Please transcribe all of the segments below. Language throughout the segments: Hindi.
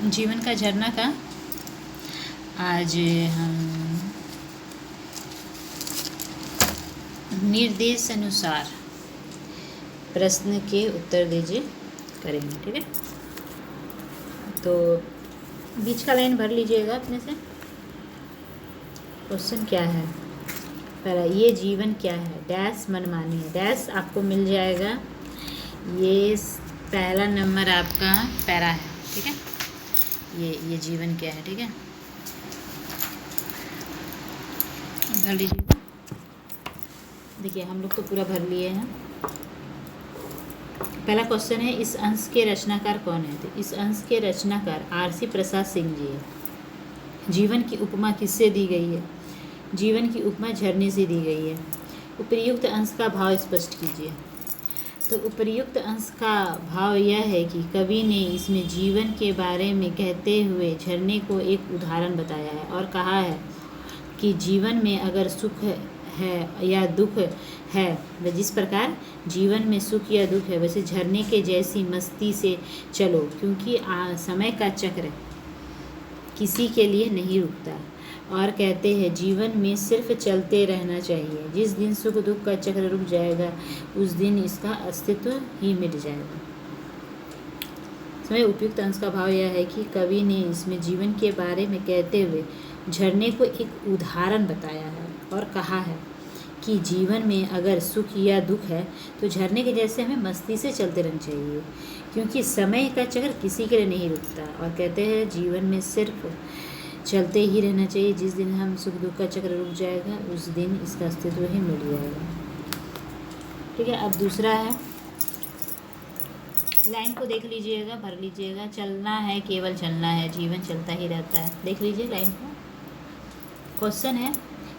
जीवन का झरना का आज हम निर्देश अनुसार प्रश्न के उत्तर दीजिए करेंगे। ठीक है, तो बीच का लाइन भर लीजिएगा अपने से। क्वेश्चन क्या है? पहला, ये जीवन क्या है? डैश मनमानी है। डैश आपको मिल जाएगा। ये पहला नंबर आपका पैरा है। ठीक है, ये जीवन क्या है? ठीक है, भर लीजिएगा। देखिए हम लोग तो पूरा भर लिए हैं। पहला क्वेश्चन है, इस अंश के रचनाकार कौन है? तो इस अंश के रचनाकार आरसी प्रसाद सिंह जी है। जीवन की उपमा किससे दी गई है? जीवन की उपमा झरने से दी गई है। उपर्युक्त अंश का भाव स्पष्ट कीजिए। तो उपर्युक्त अंश का भाव यह है कि कवि ने इसमें जीवन के बारे में कहते हुए झरने को एक उदाहरण बताया है और कहा है कि जीवन में अगर सुख है या दुख है, जिस प्रकार जीवन में सुख या दुख है वैसे झरने के जैसी मस्ती से चलो, क्योंकि समय का चक्र किसी के लिए नहीं रुकता। और कहते हैं जीवन में सिर्फ चलते रहना चाहिए। जिस दिन सुख दुख का चक्र रुक जाएगा उस दिन इसका अस्तित्व ही मिट जाएगा। समय उपयुक्त अंश का भाव यह है कि कवि ने इसमें जीवन के बारे में कहते हुए झरने को एक उदाहरण बताया है और कहा है कि जीवन में अगर सुख या दुख है तो झरने के जैसे हमें मस्ती से चलते रहना चाहिए, क्योंकि समय का चक्र किसी के लिए नहीं रुकता। और कहते हैं जीवन में सिर्फ चलते ही रहना चाहिए। जिस दिन हम सुख दुख का चक्र रुक जाएगा उस दिन इसका अस्तित्व ही मिट जाएगा। ठीक है, अब दूसरा है, लाइन को देख लीजिएगा, भर लीजिएगा। चलना है, केवल चलना है, जीवन चलता ही रहता है। देख लीजिए लाइन को। क्वेश्चन है,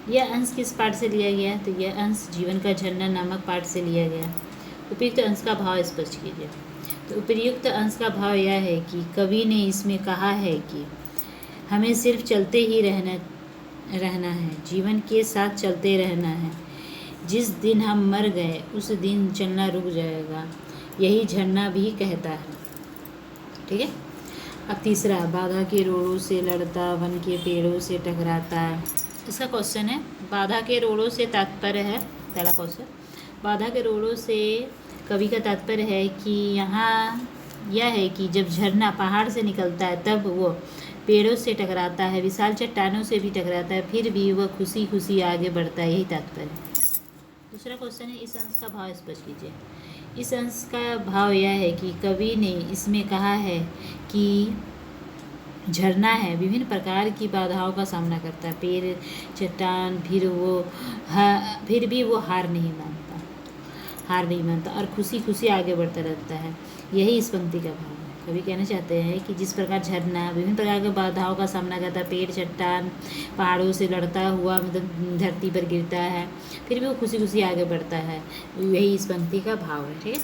यह अंश किस पाठ से लिया गया? तो यह अंश जीवन का झरना नामक पाठ से लिया गया। उपयुक्त अंश का भाव स्पष्ट कीजिए। तो उपयुक्त अंश का भाव यह है कि कवि ने इसमें कहा है कि हमें सिर्फ चलते ही रहना है, जीवन के साथ चलते रहना है। जिस दिन हम मर गए उस दिन चलना रुक जाएगा, यही झरना भी कहता है। ठीक है, अब तीसरा, बाधा के रोड़ों से लड़ता, वन के पेड़ों से टकराता। इसका क्वेश्चन है, बाधा के रोड़ों से तात्पर्य है, पहला क्वेश्चन, बाधा के रोड़ों से कवि का तात्पर्य है कि यहाँ यह है कि जब झरना पहाड़ से निकलता है तब वो पेड़ों से टकराता है, विशाल चट्टानों से भी टकराता है, फिर भी वह खुशी खुशी आगे बढ़ता है, यही तात्पर्य है। दूसरा क्वेश्चन है, इस अंश का भाव स्पष्ट कीजिए। इस अंश का भाव यह है कि कवि ने इसमें कहा है कि झरना है विभिन्न प्रकार की बाधाओं का सामना करता है, पेड़ चट्टान, फिर भी वो हार नहीं मानता और खुशी खुशी आगे बढ़ता रहता है, यही इस पंक्ति का भाव है। कवि कहना चाहते हैं कि जिस प्रकार झरना विभिन्न प्रकार के बाधाओं का सामना करता है, पेड़ चट्टान पहाड़ों से लड़ता हुआ मतलब धरती पर गिरता है, फिर भी वो खुशी खुशी आगे बढ़ता है, यही इस पंक्ति का भाव है। ठीक है।